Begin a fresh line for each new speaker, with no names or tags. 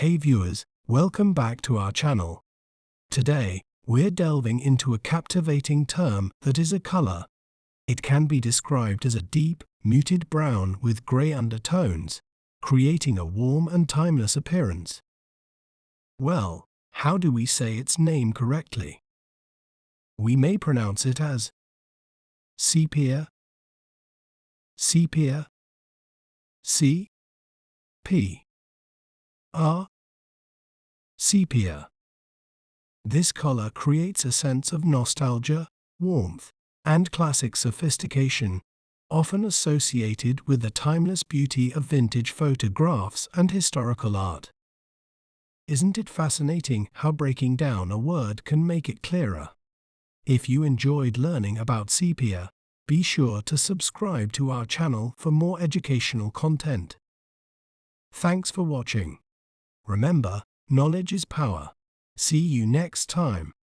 Hey viewers, welcome back to our channel. Today, we're delving into a captivating term that is a color. It can be described as a deep, muted brown with gray undertones, creating a warm and timeless appearance. Well, how do we say its name correctly? We may pronounce it as sepia, sepia, C-P-R, sepia. This color creates a sense of nostalgia, warmth, and classic sophistication, often associated with the timeless beauty of vintage photographs and historical art. Isn't it fascinating how breaking down a word can make it clearer? If you enjoyed learning about sepia, be sure to subscribe to our channel for more educational content. Thanks for watching. Remember, knowledge is power. See you next time.